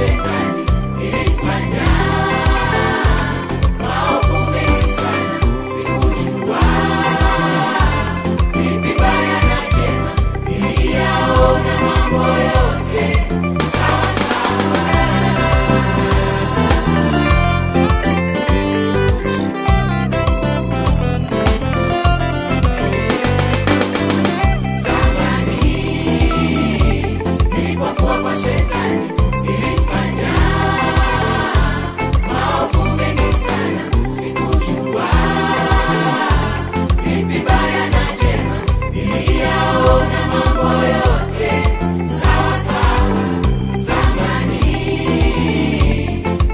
shetani nilifanya maovu mengi sana, sikujua lipi baya na jema, niliyaona mambo yote sawa sawa. Zamani nilipokuwa kwa shetani nilifanya maovu mengi sana, sikujua lipi baya na jema, niliyaona mambo yote sawa sawa. Zamani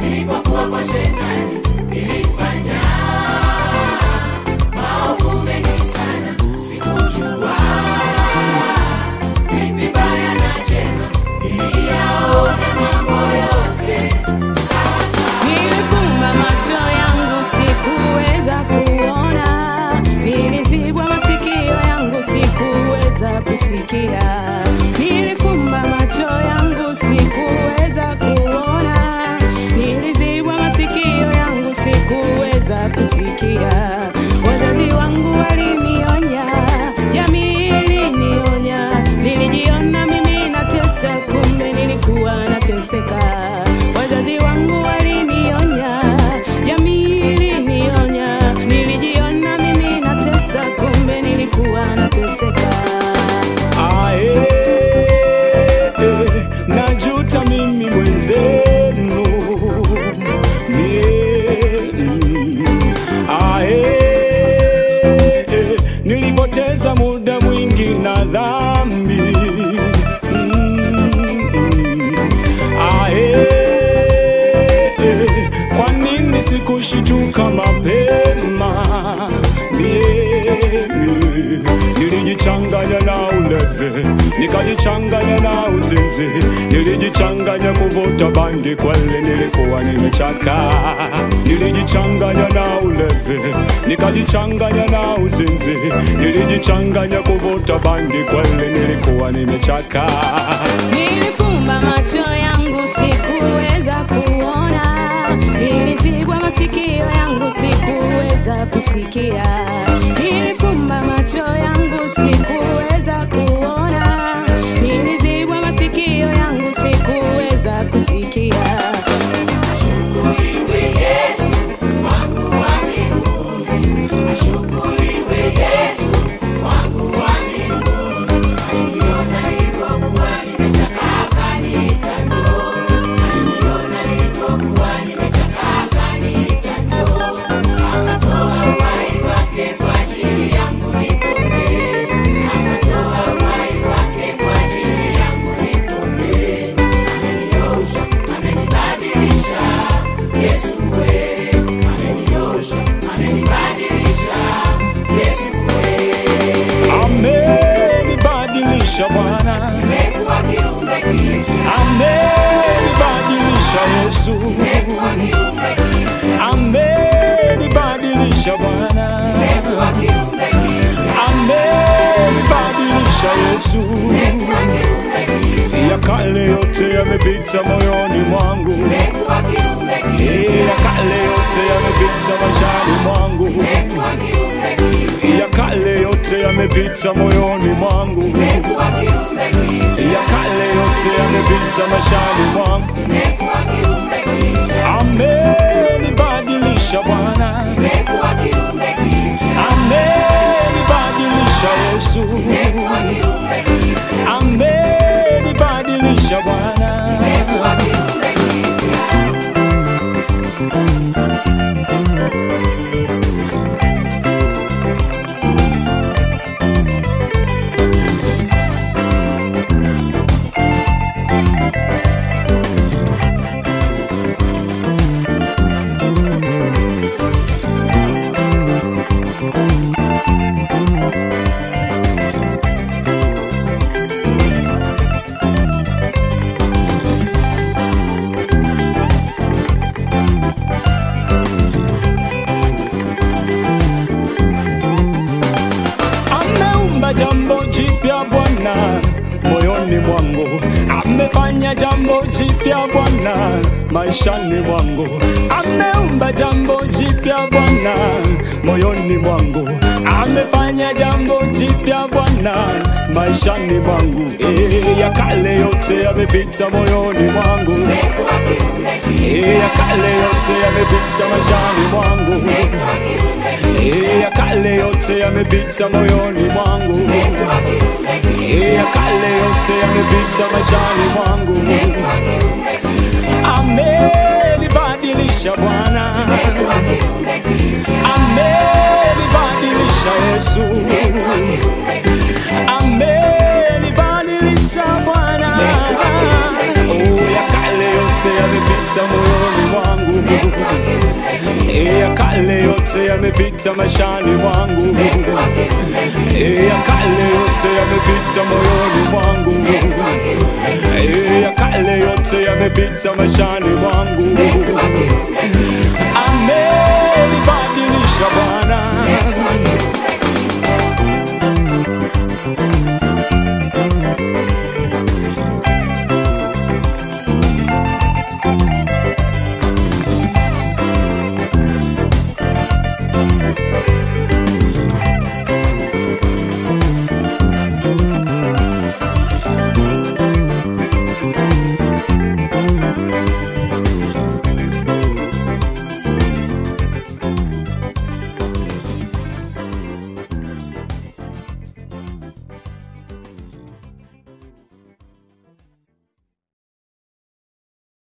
nilipokuwa kwa shetani nilifanya maovu mengi sana, sikujua lipi baya na jema, niliyaona mambo yote sawa sawa. Nilifumba macho yangu sikuweza kuona, nilizibwa masikio yangu sikuweza kusikia. Nilifumba macho yangu sikuweza kuona, nilizibwa masikio yangu sikuweza kusikia. Wazazi wangu walinionya, jamii ilinionya, nilijiona mimi natesa, kumbe nilikuwa nateseka. Wazazi wangu walinionya, jamii ilinionya, nilijiona mimi natesa, kumbe nilikuwa nateseka. Najuta mimi mwenzenu, nilipoteza muda mwingi na dhambi. Kwa nini sikushituka mapema? Nilijichanganya na ulevi, nikajichanganya na uzinzi, nilijichanganya kuvuta bangi, kweli nilikuwa nimechaka. Nilijichanganya na ulevi, nikajichanganya na uzinzi, nilijichanganya kuvuta bangi, kweli nilikuwa nimechaka. Nilifumba macho yangu sikuweza kuona, nilizibwa masikio yangu sikuweza kusikia. Nilifumba macho yangu sikuweza kuona, nilizibwa masikio yangu sikuweza kusikia. Ashukuriwe Yesu wangu wa mbinguni, ashukuriwe Yesu wangu wa mbinguni. Aliniona nilipokuwa nimechakaa akaniita njoo, aliniona nilipokuwa nimechakaa akaniita njoo, akatoa uhai wake kwa ajili yangu nipone, akatoa uhai wake kwa ajili yangu nipone. Ameniosha, amenibadilisha, Yesu we, ameniosha, amenibadilisha, Yesu we. Amenibadilisha Bwana, Nimekuwa kiumbe kipya, amenibadilisha Yesu, nimekuwa kiumbe kipya, amenibadilisha Bwana, nimekuwa kiumbe kipya, amenibadilisha Yesu. nimekuwa kiumbe kipya, Ya kale yote yamepita moyoni mwangu, nimekuwa kiumbe ya kipya, kale yote yamepita maishani mwangu, nimekuwa kiumbe kipya, ya kale yote yamepita moyoni mwangu, nimekuwa kiumbe kipya, ya kale yote yamepita maishani mwangu. nimekuwa kiumbe kipya, Amenibadilisha Bwana, nimekuwa kiumbe kipya, amenibadilisha Yesu, nimekuwa kiumbe kipya, amenibadilisha Bwana. nimekuwa kiumbe kipya. amefanya jambo jipya Bwana maishani mwangu, ameumba jambo jipya Bwana moyoni mwangu, amefanya jambo jipya Bwana maishani mwangu. Ya kale yote yamepita moyoni mwangu, ya kale yote yamepita maishani mwangu, ya kale yote yamepita moyoni mwangu, ya kale yote yamepita maishani mwangu. Amenibadilisha Bwana, amenibadilisha Yesu, amenibadilisha Bwana. Ya kale yote yamepita moyoni mwangu, ya kale yote yamepita maishani mwangu, ya kale yote yamepita moyoni mwangu, ya kale yote yamepita maishani mwangu.